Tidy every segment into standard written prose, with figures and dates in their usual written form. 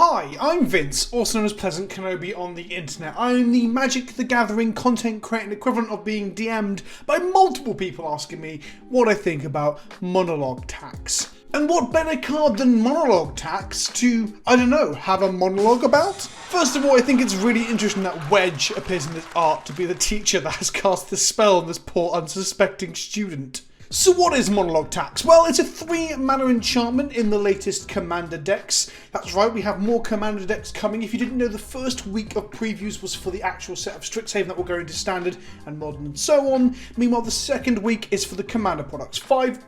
Hi, I'm Vince, also known as PleasantKenobi on the internet. I'm the Magic the Gathering content creating equivalent of being DM'd by multiple people asking me what I think about Monologue Tax. And what better card than Monologue Tax to, I don't know, have a monologue about? First of all, I think it's really interesting that Wedge appears in this art to be the teacher that has cast the spell on this poor unsuspecting student. So what is Monologue Tax? Well, it's a 3-mana enchantment in the latest Commander decks. That's right, we have more Commander decks coming. If you didn't know, the first week of previews was for the actual set of Strixhaven that will go into Standard and Modern and so on. Meanwhile, the second week is for the Commander products. Five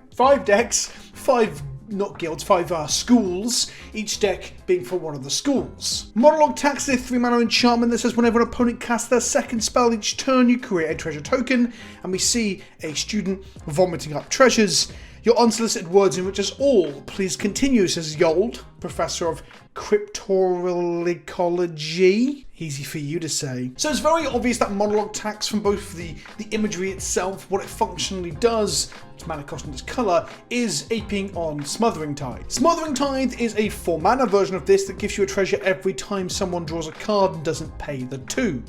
decks, 5 not guilds, 5 schools, each deck being for one of the schools. Monologue Tax is a 3-mana enchantment that says whenever an opponent casts their second spell each turn, you create a treasure token, and we see a student vomiting up treasures. Your unsolicited words enrich us all. Please continue, says Yold, Professor of Cryptoral Ecology. Easy for you to say. So it's very obvious that Monologue Tax, from both the imagery itself, what it functionally does, its mana cost and its colour, is aping on Smothering Tithe. Smothering Tithe is a 4-mana version of this that gives you a treasure every time someone draws a card and doesn't pay the 2,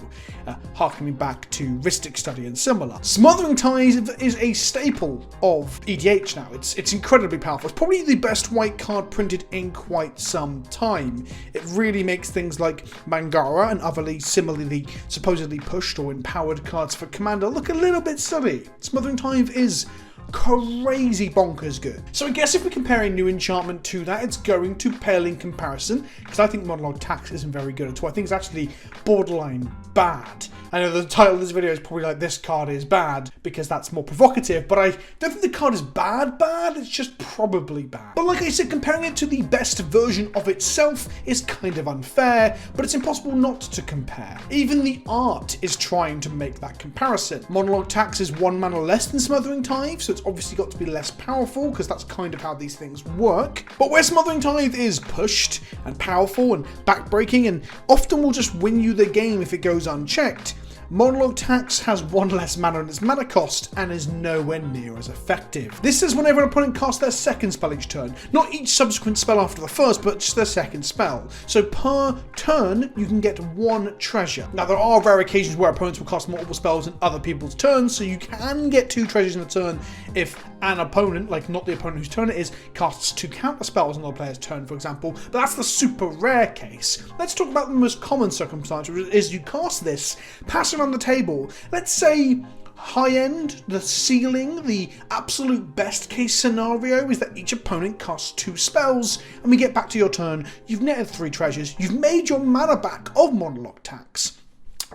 harkening back to Ristic Study and similar. Smothering Tithe is a staple of EDH now. It's incredibly powerful. It's probably the best white card printed in quite some time. It really makes things like Mangara and otherly similarly supposedly pushed or empowered cards for Commander look a little bit silly. Smothering Tithe is crazy bonkers good. So I guess if we compare a new enchantment to that, it's going to pale in comparison, because I think Monologue Tax isn't very good at all. I think it's actually borderline bad. I know the title of this video is probably like, this card is bad, because that's more provocative, but I don't think the card is bad, it's just probably bad. But like I said, comparing it to the best version of itself is kind of unfair, but it's impossible not to compare. Even the art is trying to make that comparison. Monologue Tax is 1 mana less than Smothering Tithe, so it's obviously got to be less powerful, because that's kind of how these things work. But where Smothering Tithe is pushed and powerful and backbreaking and often will just win you the game if it goes unchecked, Monologue Tax has 1 less mana in its mana cost and is nowhere near as effective. This says whenever an opponent casts their second spell each turn, not each subsequent spell after the first, but just their second spell. So per turn, you can get 1 treasure. Now there are rare occasions where opponents will cast multiple spells in other people's turns, so you can get 2 treasures in a turn if an opponent, like not the opponent whose turn it is, casts 2 counter spells on the player's turn, for example, but that's the super rare case. Let's talk about the most common circumstance, which is you cast this, pass it on the table. Let's say high end, the ceiling, the absolute best case scenario is that each opponent casts 2 spells, and we get back to your turn, you've netted 3 treasures, you've made your mana back of Monologue Tax.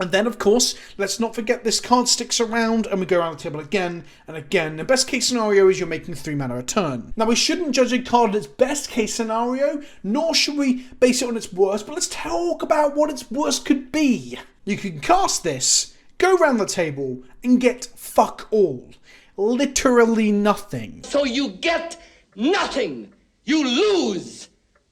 And then, of course, let's not forget this card sticks around and we go around the table again and again. The best case scenario is you're making 3 mana a turn. Now, we shouldn't judge a card on its best case scenario, nor should we base it on its worst, but let's talk about what its worst could be. You can cast this, go around the table, and get fuck all. Literally nothing. So you get nothing! You lose!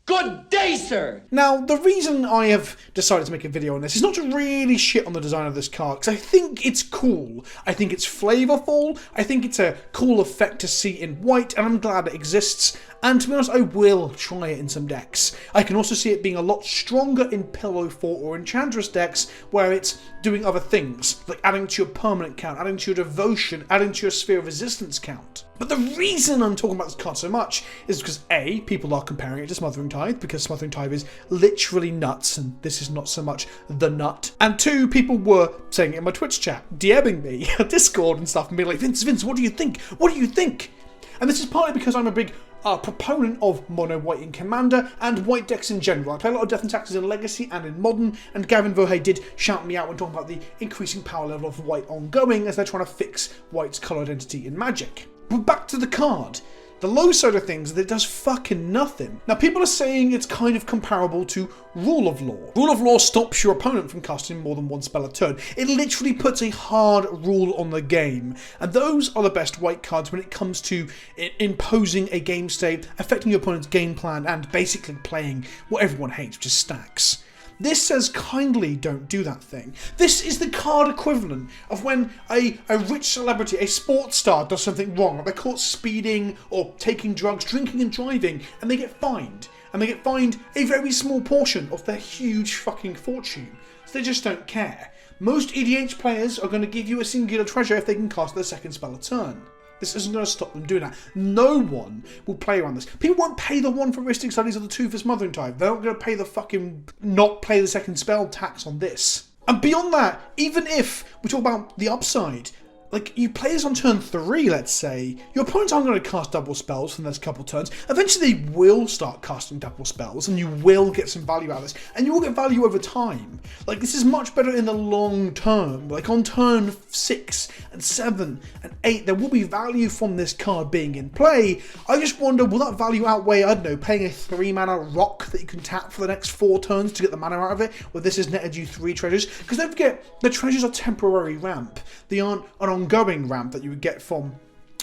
Good day, sir! Now, the reason I have decided to make a video on this is not to really shit on the design of this card, because I think it's cool. I think it's flavorful. I think it's a cool effect to see in white, and I'm glad it exists. And to be honest, I will try it in some decks. I can also see it being a lot stronger in Pillow Fort or Enchantress decks, where it's doing other things, like adding to your permanent count, adding to your devotion, adding to your sphere of resistance count. But the reason I'm talking about this card so much is because A, people are comparing it to Smothering Tithe, because Smothering Tithe is literally nuts, and this is not so much the nut. And 2, people were saying it in my Twitch chat, DMing me, Discord and stuff, and being like, Vince, what do you think? What do you think? And this is partly because I'm a big proponent of mono white in Commander and white decks in general. I play a lot of Death and Taxes in Legacy and in Modern, and Gavin did shout me out when talking about the increasing power level of white ongoing as they're trying to fix white's colour identity in Magic. But back to the card. The low side of things is that it does fucking nothing. Now, people are saying it's kind of comparable to Rule of Law. Rule of Law stops your opponent from casting more than 1 spell a turn. It literally puts a hard rule on the game. And those are the best white cards when it comes to imposing a game state, affecting your opponent's game plan, and basically playing what everyone hates, which is stacks. This says kindly don't do that thing. This is the card equivalent of when a rich celebrity, a sports star, does something wrong. They're caught speeding or taking drugs, drinking and driving, and they get fined. and they get fined a very small portion of their huge fucking fortune. So they just don't care. Most EDH players are going to give you a singular treasure if they can cast their second spell a turn. This isn't going to stop them doing that. No one will play around this. People won't pay the 1 for Ristic Studies or the 2 for Smothering Tithe. They're not going to pay the fucking not play the second spell tax on this. And beyond that, even if we talk about the upside, like, you play this on turn 3, let's say, your opponents aren't going to cast double spells for the next couple turns. Eventually they will start casting double spells, and you will get some value out of this, and you will get value over time. Like, this is much better in the long term. Like, on turn 6 and 7 and 8, there will be value from this card being in play. I just wonder, will that value outweigh, I don't know, paying a 3 mana rock that you can tap for the next 4 turns to get the mana out of it, where this has netted you 3 treasures? Because don't forget, the treasures are temporary ramp. They aren't an ongoing ramp that you would get from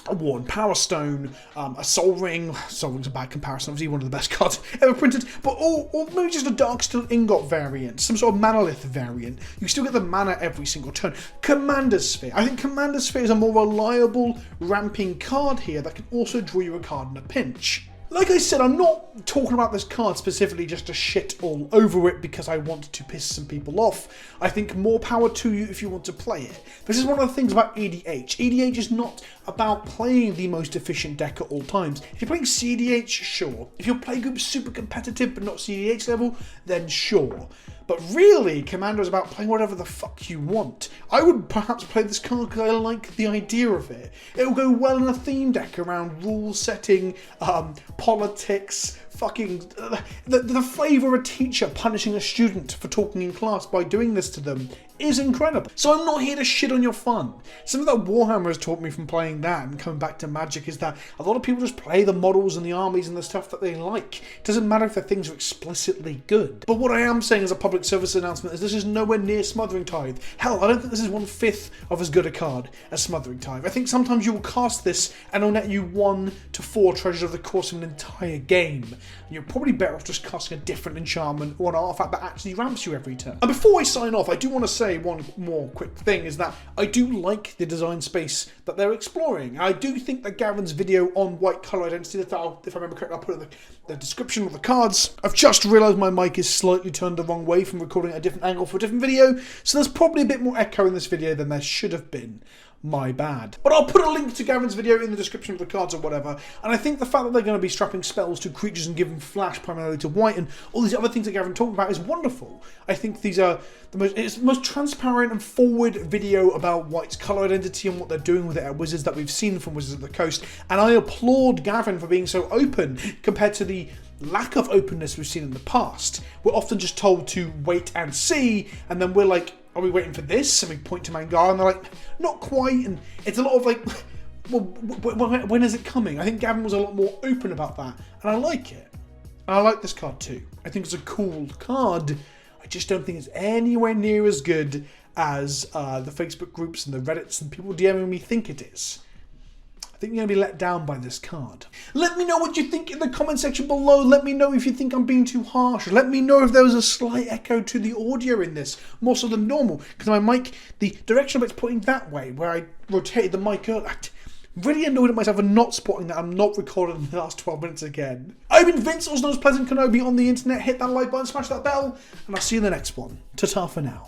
a Worn Power Stone, a Soul Ring. Soul Ring's a bad comparison, obviously one of the best cards ever printed, but or maybe just a Darksteel Ingot variant, some sort of Manolith variant. You still get the mana every single turn. Commander Sphere. I think Commander Sphere is a more reliable ramping card here that can also draw you a card in a pinch. Like I said, I'm not talking about this card specifically just to shit all over it because I want to piss some people off. I think more power to you if you want to play it. This is one of the things about EDH. EDH is not about playing the most efficient deck at all times. If you're playing CDH, sure. If your playgroup's super competitive but not CDH level, then sure. But really, Commander is about playing whatever the fuck you want. I would perhaps play this card because I like the idea of it. It'll go well in a theme deck around rule setting, politics, fucking the flavour of a teacher punishing a student for talking in class by doing this to them is incredible. So I'm not here to shit on your fun. Something that Warhammer has taught me from playing that and coming back to Magic is that a lot of people just play the models and the armies and the stuff that they like. It doesn't matter if the things are explicitly good. But what I am saying as a public service announcement is this is nowhere near Smothering Tithe. Hell, I don't think this is 1/5 of as good a card as Smothering Tithe. I think sometimes you will cast this and it'll net you 1 to 4 treasures over the course of an entire game. And you're probably better off just casting a different enchantment or an artifact that actually ramps you every turn. And before I sign off, I do want to say one more quick thing, is that I do like the design space that they're exploring. I do think that Gavin's video on white colour identity, that if I remember correctly, I'll put it in the description of the cards. I've just realised my mic is slightly turned the wrong way from recording at a different angle for a different video, so there's probably a bit more echo in this video than there should have been. My bad. But I'll put a link to Gavin's video in the description of the cards or whatever, and I think the fact that they're going to be strapping spells to creatures and giving flash primarily to white and all these other things that Gavin talked about is wonderful. I think these are it's the most transparent and forward video about white's colour identity and what they're doing with it at Wizards that we've seen from Wizards of the Coast, and I applaud Gavin for being so open compared to the lack of openness we've seen in the past. We're often just told to wait and see, and then we're like, are we waiting for this? And we point to Mangar and they're like, not quite. And it's a lot of like, well, when is it coming? I think Gavin was a lot more open about that. And I like it. And I like this card too. I think it's a cool card. I just don't think it's anywhere near as good as the Facebook groups and the Reddits and people DMing me think it is. I think you're going to be let down by this card. Let me know what you think in the comment section below. Let me know if you think I'm being too harsh. Let me know if there was a slight echo to the audio in this, more so than normal, because my mic, the direction of it's pointing that way, where I rotated the mic earlier. I'm really annoyed at myself for not spotting that I'm not recording in the last 12 minutes again. I've been Vince, also known as PleasantKenobi on the internet. Hit that like button, smash that bell, and I'll see you in the next one. Ta-ta for now.